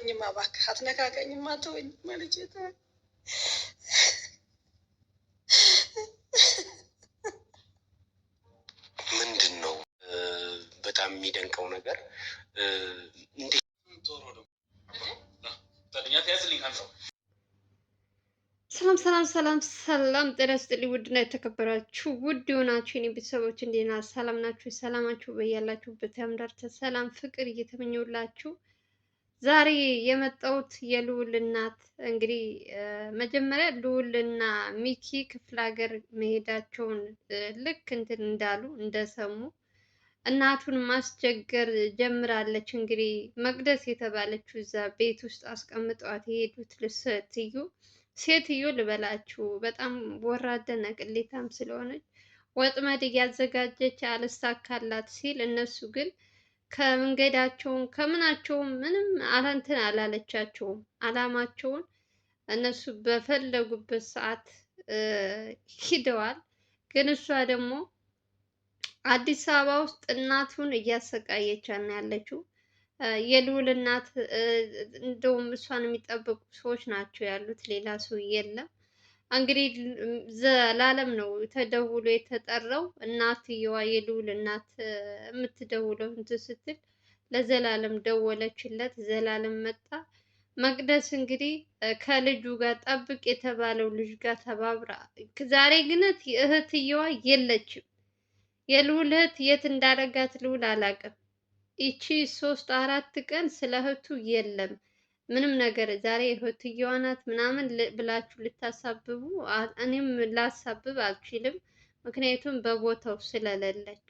አትቀርበኝም፣ እባክህ አትነካከኝም፣ አትወኝም አለች። ምንድን ነው በጣም የሚደንቀው ነገር ሰላም ጤና ይስጥልኝ። ውድና የተከበራችሁ ውድ የሆናችሁ የኔ ቤተሰቦች እንዴት ናችሁ? ሰላም ናችሁ? ሰላማችሁ በያላችሁበት ያምዳርተ ሰላም ፍቅር እየተመኘሁላችሁ ዛሬ የመጣሁት የልዑል እናት እንግዲህ መጀመሪያ ልዑልና ሚኪ ክፍለ ሀገር መሄዳቸውን ልክ እንትን እንዳሉ እንደሰሙ እናቱን ማስቸገር ጀምራለች። እንግዲህ መቅደስ የተባለችው እዛ ቤት ውስጥ አስቀምጠዋት የሄዱት ሴትዮ ልበላችሁ በጣም ወራደና ቅሌታም ስለሆነች ወጥመድ እያዘጋጀች አልሳካላት ሲል እነሱ ግን ከመንገዳቸውን ከምናቸውም ምንም እንትን አላለቻቸውም። አላማቸውን እነሱ በፈለጉበት ሰዓት ሂደዋል። ግን እሷ ደግሞ አዲስ አበባ ውስጥ እናቱን እያሰቃየች ነው ያለችው። የልዑል እናት እንደውም እሷን የሚጠብቁ ሰዎች ናቸው ያሉት፣ ሌላ ሰው የለም። እንግዲህ ዘላለም ነው ተደውሎ የተጠራው። እናትየዋ የልዑል እናት የምትደውለው እንትን ስትል ለዘላለም ደወለችለት። ዘላለም መጣ። መቅደስ እንግዲህ ከልጁ ጋር ጠብቅ የተባለው ልጅ ጋር ተባብራ፣ ዛሬ ግነት እህትየዋ የለችም። የልዑል እህት የት እንዳደረጋት ልዑል አላውቅም። ይቺ 3-4 ቀን ስለ እህቱ የለም ምንም ነገር። ዛሬ እህትየዋ ናት ምናምን ብላችሁ ልታሳብቡ፣ እኔም ላሳብብ አልችልም፣ ምክንያቱም በቦታው ስለሌለች።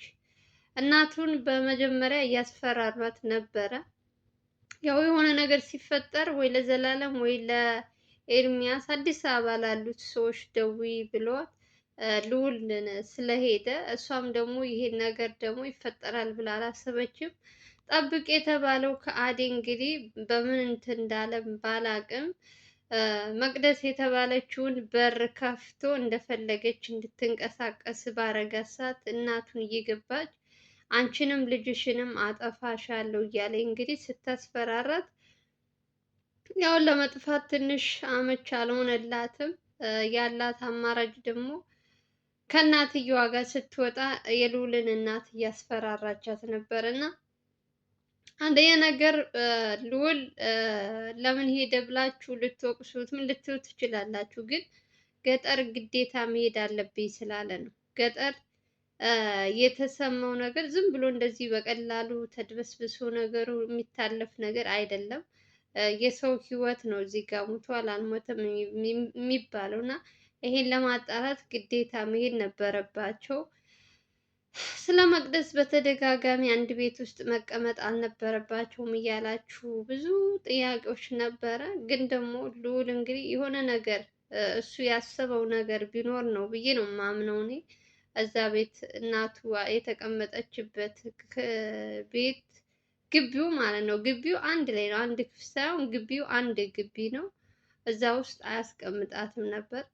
እናቱን በመጀመሪያ እያስፈራሯት ነበረ። ያው የሆነ ነገር ሲፈጠር ወይ ለዘላለም ወይ ለኤርሚያስ አዲስ አበባ ላሉት ሰዎች ደውይ ብለዋት ልዑል ስለሄደ እሷም ደግሞ ይሄን ነገር ደግሞ ይፈጠራል ብላ አላሰበችም። ጠብቅ የተባለው ከአዴ እንግዲህ በምን እንትን እንዳለ ባላቅም መቅደስ የተባለችውን በር ከፍቶ እንደፈለገች እንድትንቀሳቀስ ባረጋት ሰዓት እናቱን እየገባች አንቺንም ልጅሽንም አጠፋሻለሁ እያለ እንግዲህ ስታስፈራራት ያው ለመጥፋት ትንሽ አመች አልሆነላትም። ያላት አማራጭ ደግሞ ከእናትየዋ ጋር ስትወጣ የልዑልን እናት እያስፈራራቻት ነበር። እና አንደኛ ነገር ልዑል ለምን ሄደ ብላችሁ ልትወቅሱት ምን ልትሉ ትችላላችሁ። ግን ገጠር ግዴታ መሄድ አለብኝ ስላለ ነው። ገጠር የተሰማው ነገር ዝም ብሎ እንደዚህ በቀላሉ ተድበስብሶ ነገሩ የሚታለፍ ነገር አይደለም። የሰው ሕይወት ነው እዚህ ጋር ሙቷል አልሞተም የሚባለው እና ይሄን ለማጣራት ግዴታ መሄድ ነበረባቸው። ስለ መቅደስ በተደጋጋሚ አንድ ቤት ውስጥ መቀመጥ አልነበረባቸውም እያላችሁ ብዙ ጥያቄዎች ነበረ። ግን ደግሞ ልዑል እንግዲህ የሆነ ነገር እሱ ያሰበው ነገር ቢኖር ነው ብዬ ነው የማምነው እኔ። እዛ ቤት እናቱ የተቀመጠችበት ቤት ግቢው ማለት ነው፣ ግቢው አንድ ላይ ነው፣ አንድ ክፍል ሳይሆን ግቢው አንድ ግቢ ነው። እዛ ውስጥ አያስቀምጣትም ነበር።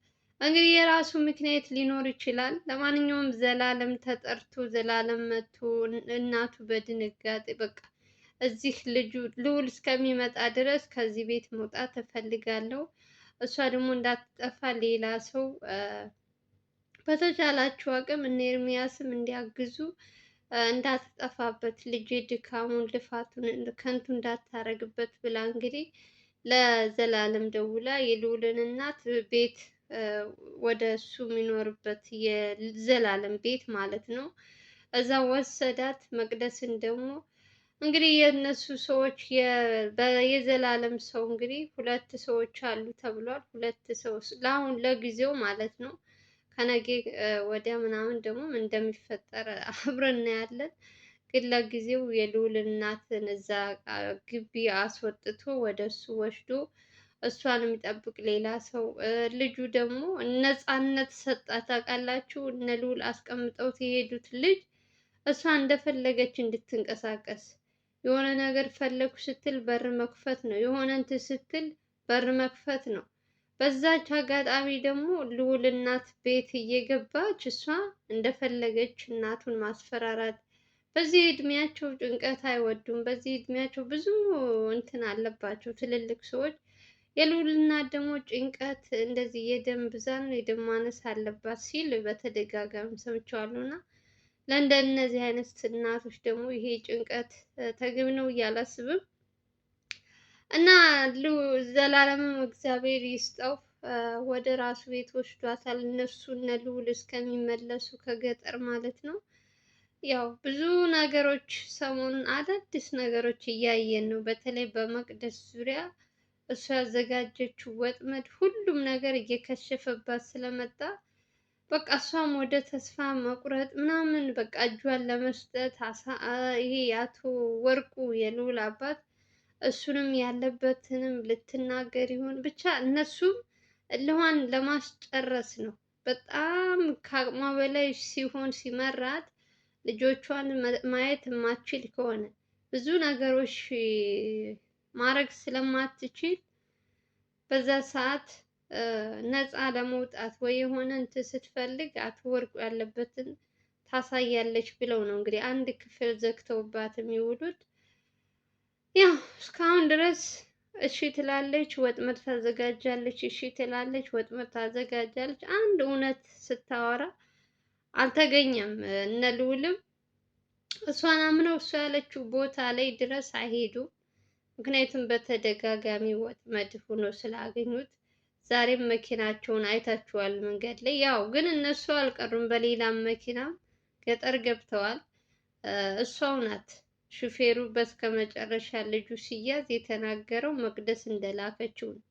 እንግዲህ የራሱ ምክንያት ሊኖር ይችላል። ለማንኛውም ዘላለም ተጠርቶ ዘላለም መጥቶ እናቱ በድንጋጤ በቃ እዚህ ልዑል እስከሚመጣ ድረስ ከዚህ ቤት መውጣት እፈልጋለሁ፣ እሷ ደግሞ እንዳትጠፋ ሌላ ሰው በተቻላችሁ አቅም እነ ኤርሚያስም እንዲያግዙ እንዳትጠፋበት ልጅ ድካሙን ልፋቱን ከንቱ እንዳታረግበት ብላ እንግዲህ ለዘላለም ደውላ የልዑልን እናት ቤት ወደ እሱ የሚኖርበት የዘላለም ቤት ማለት ነው እዛ ወሰዳት። መቅደስን ደግሞ እንግዲህ የእነሱ ሰዎች የዘላለም ሰው እንግዲህ 2 ሰዎች አሉ ተብሏል። 2 ሰው ለአሁን ለጊዜው ማለት ነው። ከነገ ወዲያ ምናምን ደግሞ እንደሚፈጠር አብረን እናያለን። ግን ለጊዜው የልዑል እናትን እዛ ግቢ አስወጥቶ ወደ እሱ ወስዶ እሷን የሚጠብቅ ሌላ ሰው፣ ልጁ ደግሞ ነፃነት ሰጣት። ታውቃላችሁ እነ ልዑል አስቀምጠውት የሄዱት ልጅ እሷ እንደፈለገች እንድትንቀሳቀስ፣ የሆነ ነገር ፈለኩ ስትል በር መክፈት ነው፣ የሆነ እንትን ስትል በር መክፈት ነው። በዛች አጋጣሚ ደግሞ ልዑል እናት ቤት እየገባች እሷ እንደፈለገች እናቱን ማስፈራራት፣ በዚህ እድሜያቸው ጭንቀት አይወዱም። በዚህ እድሜያቸው ብዙ እንትን አለባቸው ትልልቅ ሰዎች። የልዑል እናት ደግሞ ጭንቀት እንደዚህ የደም ብዛት ነው የደም ማነስ አለባት ሲል በተደጋጋሚ ሰምቼዋለሁ። እና ለእንደነዚህ አይነት እናቶች ደግሞ ይሄ ጭንቀት ተገቢ ነው እያላስብም እና ዘላለምም እግዚአብሔር ይስጠው ወደ ራሱ ቤት ወስዷታል። እነሱ እነ ልዑል እስከሚመለሱ ከገጠር ማለት ነው። ያው ብዙ ነገሮች ሰሞኑን አዳዲስ ነገሮች እያየን ነው። በተለይ በመቅደስ ዙሪያ እሷ ያዘጋጀችው ወጥመድ ሁሉም ነገር እየከሸፈባት ስለመጣ በቃ እሷም ወደ ተስፋ መቁረጥ ምናምን በቃ እጇን ለመስጠት ይሄ አቶ ወርቁ የልዑል አባት እሱንም ያለበትንም ልትናገር ይሆን ብቻ እነሱም እልኋን ለማስጨረስ ነው። በጣም ከአቅሟ በላይ ሲሆን ሲመራት ልጆቿን ማየት የማትችል ከሆነ ብዙ ነገሮች ማድረግ ስለማትችል በዛ ሰዓት ነፃ ለመውጣት ወይ የሆነ እንትን ስትፈልግ አቶ ወርቁ ያለበትን ታሳያለች ብለው ነው እንግዲህ አንድ ክፍል ዘግተውባት የሚውሉት። ያው እስካሁን ድረስ እሺ ትላለች፣ ወጥመድ ታዘጋጃለች፣ እሺ ትላለች፣ ወጥመድ ታዘጋጃለች። አንድ እውነት ስታወራ አልተገኘም። እነ ልዑልም እሷን አምነው እሷ ያለችው ቦታ ላይ ድረስ አይሄዱም። ምክንያቱም በተደጋጋሚ ወጥመድ ሆኖ ስላገኙት። ዛሬም መኪናቸውን አይታችኋል መንገድ ላይ። ያው ግን እነሱ አልቀሩም፣ በሌላም መኪናም ገጠር ገብተዋል። እሷው ናት ሹፌሩ በስከመጨረሻ ልጁ ሲያዝ የተናገረው መቅደስ እንደላከችው ነው።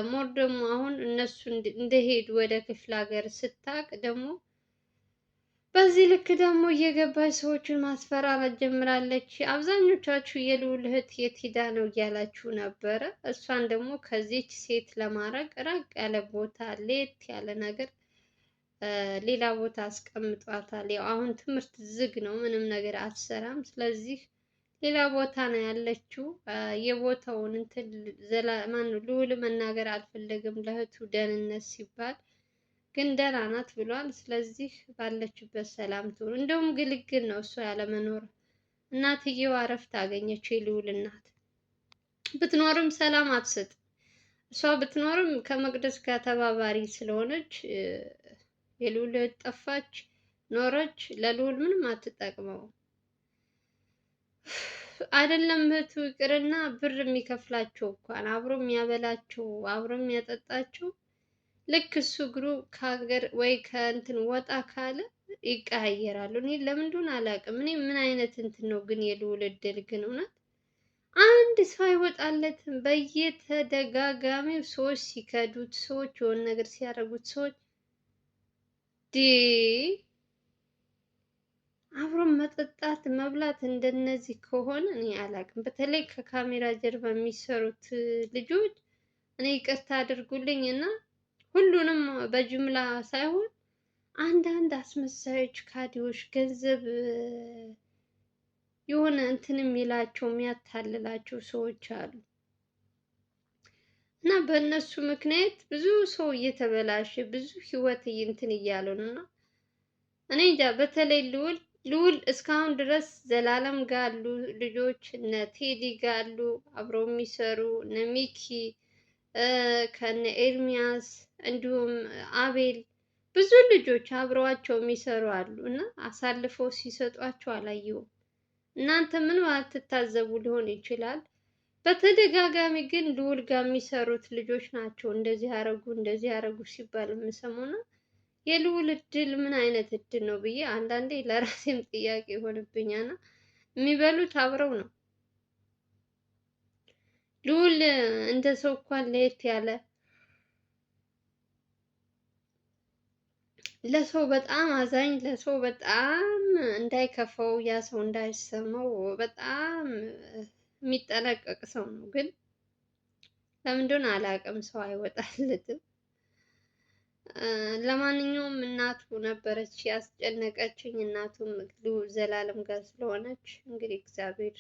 ሞር ደግሞ አሁን እነሱ እንደሄዱ ወደ ክፍለ ሀገር ስታቅ ደግሞ በዚህ ልክ ደግሞ እየገባች ሰዎችን ማስፈራራት ጀምራለች። አብዛኞቻችሁ የልዑል እህት የት ሄዳ ነው እያላችሁ ነበረ። እሷን ደግሞ ከዚች ሴት ለማድረግ ራቅ ያለ ቦታ ለየት ያለ ነገር ሌላ ቦታ አስቀምጧታል። ያው አሁን ትምህርት ዝግ ነው፣ ምንም ነገር አትሰራም። ስለዚህ ሌላ ቦታ ነው ያለችው። የቦታውን እንትን ማነው ልዑል መናገር አልፈለግም ለእህቱ ደህንነት ሲባል፣ ግን ደህና ናት ብሏል። ስለዚህ ባለችበት ሰላም ትሁን። እንደውም ግልግል ነው እሷ ያለመኖር። እናትየው እረፍት አገኘች። የልዑል እናት ብትኖርም ሰላም አትሰጥም። እሷ ብትኖርም ከመቅደስ ጋር ተባባሪ ስለሆነች የልዑል እህት ጠፋች ኖረች፣ ለልዑል ምንም አትጠቅመው። አይደለም እህቱ ይቅርና ብር የሚከፍላቸው እንኳን አብሮ የሚያበላቸው አብሮ የሚያጠጣቸው ልክ እሱ እግሩ ከሀገር ወይ ከእንትን ወጣ ካለ ይቀያየራሉ። እኔ ለምን እንደሆነ አላውቅም። እኔ ምን አይነት እንትን ነው ግን የልዑል እድል ግን እውነት አንድ ሰው አይወጣለትም። በየተደጋጋሚው ሰዎች ሲከዱት፣ ሰዎች የሆነ ነገር ሲያደርጉት፣ ሰዎች አብሮ መጠጣት መብላት እንደነዚህ ከሆነ እኔ አላውቅም። በተለይ ከካሜራ ጀርባ የሚሰሩት ልጆች እኔ ይቅርታ አድርጉልኝ እና ሁሉንም በጅምላ ሳይሆን አንዳንድ አስመሳዮች፣ ካዲዎች ገንዘብ የሆነ እንትን የሚላቸው የሚያታልላቸው ሰዎች አሉ እና በእነሱ ምክንያት ብዙ ሰው እየተበላሸ ብዙ ህይወት እንትን እያሉ ነው። እና እኔ እንጃ በተለይ ልዑል እስካሁን ድረስ ዘላለም ጋር አሉ ልጆች፣ እነ ቴዲ ጋር አሉ አብረው የሚሰሩ እነ ሚኪ ከነ ኤርሚያስ እንዲሁም አቤል ብዙ ልጆች አብረዋቸው የሚሰሩ አሉ እና አሳልፈው ሲሰጧቸው አላየሁም። እናንተ ምን አትታዘቡ ሊሆን ይችላል። በተደጋጋሚ ግን ልዑል ጋር የሚሰሩት ልጆች ናቸው እንደዚህ ያረጉ እንደዚህ ያረጉ ሲባል የምሰማውና የልዑል እድል ምን አይነት እድል ነው ብዬ አንዳንዴ ለራሴም ጥያቄ ይሆንብኛልና የሚበሉት አብረው ነው። ልዑል እንደ ሰው እንኳን ለየት ያለ ለሰው በጣም አዛኝ፣ ለሰው በጣም እንዳይከፋው ያ ሰው እንዳይሰማው በጣም የሚጠነቀቅ ሰው ነው። ግን ለምን እንደሆነ አላውቅም፣ ሰው አይወጣለትም። ለማንኛውም እናቱ ነበረች ያስጨነቀችኝ። እናቱም ዘላለም ጋር ስለሆነች እንግዲህ እግዚአብሔር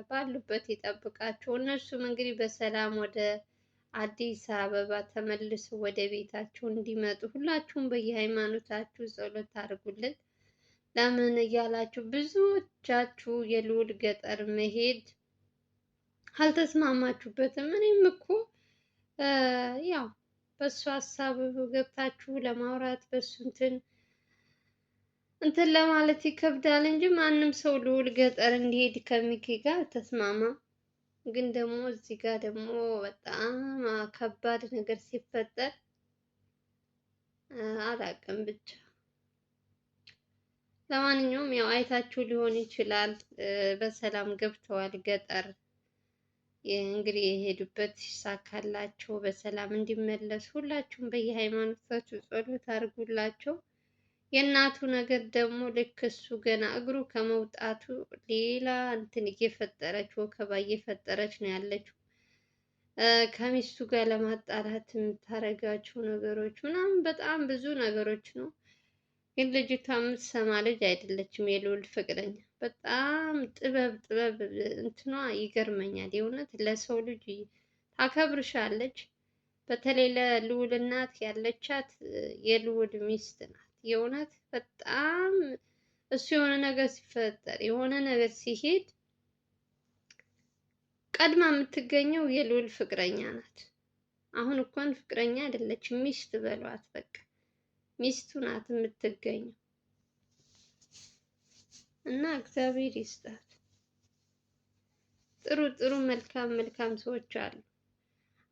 ባሉበት ይጠብቃቸው። እነሱም እንግዲህ በሰላም ወደ አዲስ አበባ ተመልሰው ወደ ቤታቸው እንዲመጡ ሁላችሁም በየሃይማኖታችሁ ጸሎት አድርጉልን። ለምን እያላችሁ ብዙዎቻችሁ የልዑል ገጠር መሄድ አልተስማማችሁበትም። እኔም እኮ ያው በሱ ሀሳብ ገብታችሁ ለማውራት በሱ እንትን ለማለት ይከብዳል እንጂ ማንም ሰው ልዑል ገጠር እንዲሄድ ከሚኪ ጋር ተስማማ። ግን ደግሞ እዚህ ጋር ደግሞ በጣም ከባድ ነገር ሲፈጠር አላውቅም ብቻ። ለማንኛውም ያው አይታችሁ ሊሆን ይችላል በሰላም ገብተዋል ገጠር። እንግዲህ የሄዱበት ይሳካላቸው በሰላም እንዲመለሱ ሁላችሁም በየሃይማኖታችሁ ጸሎት አድርጉላቸው። የእናቱ ነገር ደግሞ ልክ እሱ ገና እግሩ ከመውጣቱ ሌላ እንትን እየፈጠረች ወከባ እየፈጠረች ነው ያለችው። ከሚስቱ ጋር ለማጣላት የምታደርጋቸው ነገሮች ምናምን በጣም ብዙ ነገሮች ነው። ግን ልጅቷ የምትሰማ ልጅ አይደለችም። የልዑል ፍቅረኛ በጣም ጥበብ እንትኗ ይገርመኛል። የእውነት ለሰው ልጅ ታከብርሻለች። በተለይ ለልዑል እናት ያለቻት የልዑል ሚስት ናት። የእውነት በጣም እሱ የሆነ ነገር ሲፈጠር የሆነ ነገር ሲሄድ ቀድማ የምትገኘው የልዑል ፍቅረኛ ናት። አሁን እንኳን ፍቅረኛ አይደለችም ሚስት በሏት በቃ ሚስቱ ናት የምትገኘው። እና እግዚአብሔር ይስጣት። ጥሩ መልካም ሰዎች አሉ።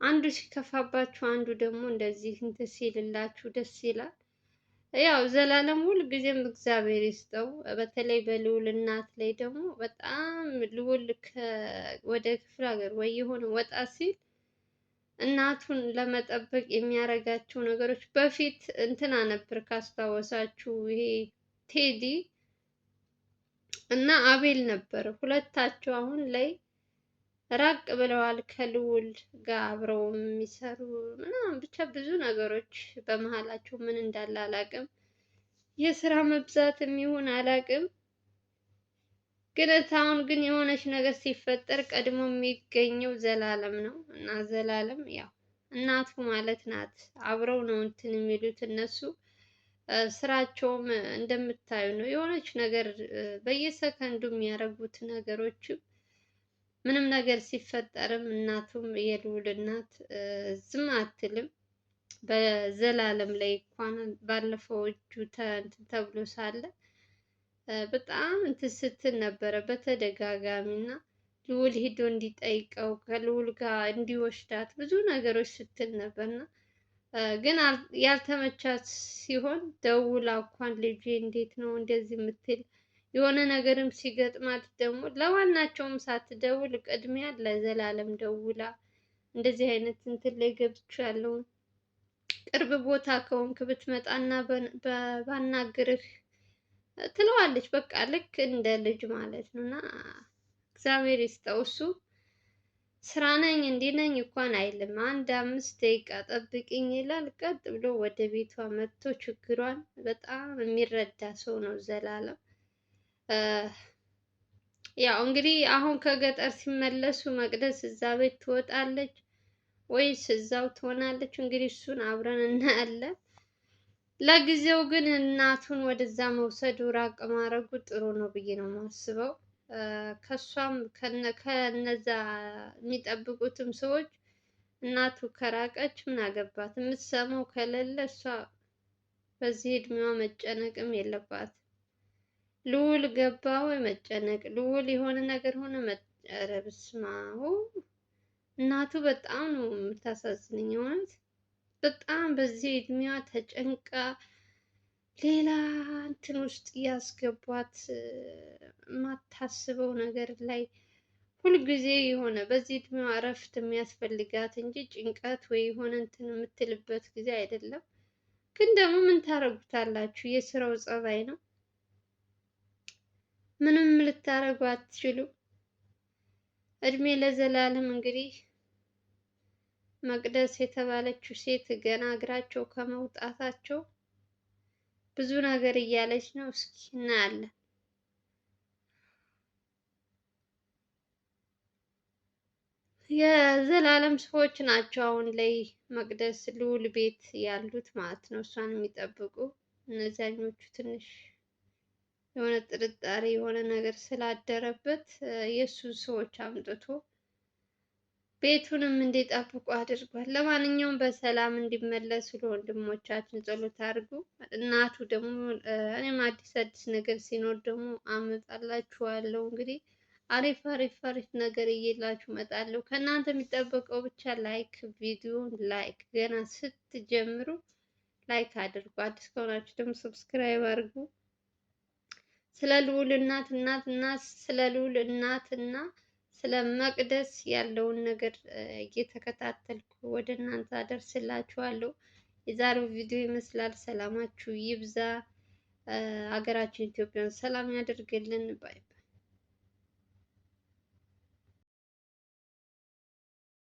አንዱ ሲከፋባችሁ አንዱ ደግሞ እንደዚህ እንትን ሲልላችሁ ደስ ይላል። ያው ዘላለም ሁል ጊዜም እግዚአብሔር ይስጠው። በተለይ በልዑል እናት ላይ ደግሞ በጣም ልዑል ወደ ክፍለ ሀገር ወይ የሆነ ወጣ ሲል እናቱን ለመጠበቅ የሚያደርጋቸው ነገሮች በፊት እንትና ነበር ካስታወሳችሁ፣ ይሄ ቴዲ እና አቤል ነበር ሁለታቸው። አሁን ላይ ራቅ ብለዋል ከልዑል ጋር አብረው የሚሰሩ ምናምን ብቻ ብዙ ነገሮች በመሀላቸው ምን እንዳለ አላቅም። የስራ መብዛት የሚሆን አላቅም። ግን አሁን ግን የሆነች ነገር ሲፈጠር ቀድሞ የሚገኘው ዘላለም ነው እና ዘላለም ያው እናቱ ማለት ናት። አብረው ነው እንትን የሚሉት እነሱ ስራቸውም እንደምታዩ ነው። የሆነች ነገር በየሰከንዱ የሚያደርጉት ነገሮችም ምንም ነገር ሲፈጠርም እናቱም የልዑል እናት ዝም አትልም። በዘላለም ላይ እንኳን ባለፈው እጁ እንትን ተብሎ ሳለ በጣም እንትን ስትል ነበረ በተደጋጋሚ እና ልዑል ሄዶ እንዲጠይቀው ከልዑል ጋር እንዲወስዳት ብዙ ነገሮች ስትል ነበርና ግን ያልተመቻት ሲሆን ደውላ እንኳን ልጄ እንዴት ነው እንደዚህ የምትል የሆነ ነገርም ሲገጥማት ደግሞ ለዋናቸውም ሳትደውል ቅድሚያ ለዘላለም ደውላ እንደዚህ አይነት እንትን ላይ ገብቻለሁ፣ ቅርብ ቦታ ከሆንክ ብትመጣና ባናግርህ ትለዋለች። በቃ ልክ እንደ ልጅ ማለት ነው። እና እግዚአብሔር ይስጠው። እሱ ስራ ነኝ እንዲህ ነኝ እንኳን አይልም። 5 ደቂቃ ጠብቅኝ ይላል። ቀጥ ብሎ ወደ ቤቷ መጥቶ ችግሯን በጣም የሚረዳ ሰው ነው ዘላለም። ያው እንግዲህ አሁን ከገጠር ሲመለሱ መቅደስ እዛ ቤት ትወጣለች ወይስ እዛው ትሆናለች? እንግዲህ እሱን አብረን እናያለን። ለጊዜው ግን እናቱን ወደዛ መውሰዱ ራቅ ማድረጉ ጥሩ ነው ብዬ ነው የማስበው። ከሷም ከነዛ የሚጠብቁትም ሰዎች እናቱ ከራቀች ምን አገባት? የምትሰማው ከሌለ እሷ በዚህ እድሜዋ መጨነቅም የለባትም። ልዑል ገባ ወይ መጨነቅ፣ ልዑል የሆነ ነገር ሆነ ኧረ በስመ አብ። እናቱ በጣም ነው የምታሳዝነኝ እውነት። በጣም በዚህ እድሜዋ ተጨንቃ ሌላ እንትን ውስጥ እያስገቧት የማታስበው ነገር ላይ ሁልጊዜ የሆነ በዚህ እድሜዋ እረፍት የሚያስፈልጋት እንጂ ጭንቀት ወይ የሆነ እንትን የምትልበት ጊዜ አይደለም። ግን ደግሞ ምን ታረጉታላችሁ? የስራው ጸባይ ነው። ምንም ልታረጉ አትችሉ። እድሜ ለዘላለም እንግዲህ መቅደስ የተባለችው ሴት ገና እግራቸው ከመውጣታቸው ብዙ ነገር እያለች ነው። እስኪ እናያለን። የዘላለም ሰዎች ናቸው አሁን ላይ መቅደስ ልዑል ቤት ያሉት ማለት ነው፣ እሷን የሚጠብቁ። እነዚያኞቹ ትንሽ የሆነ ጥርጣሬ የሆነ ነገር ስላደረበት የእሱን ሰዎች አምጥቶ ቤቱንም እንዲጠብቁ አድርጓል። ለማንኛውም በሰላም እንዲመለሱ ለወንድሞቻችን ጸሎት አድርጉ። እናቱ ደግሞ እኔም አዲስ ነገር ሲኖር ደግሞ አመጣላችኋለሁ። እንግዲህ አሪፍ ነገር እየላችሁ እመጣለሁ። ከእናንተ የሚጠበቀው ብቻ ላይክ፣ ቪዲዮን ላይክ ገና ስትጀምሩ ላይክ አድርጉ። አዲስ ከሆናችሁ ደግሞ ሰብስክራይብ አድርጉ። ስለ ልዑል እናትና ስለ ልዑል እናትና ስለ መቅደስ ያለውን ነገር እየተከታተልኩ ወደ እናንተ አደርስላችኋለሁ። የዛሬው ቪዲዮ ይመስላል። ሰላማችሁ ይብዛ። ሀገራችን ኢትዮጵያን ሰላም ያደርግልን። ባይ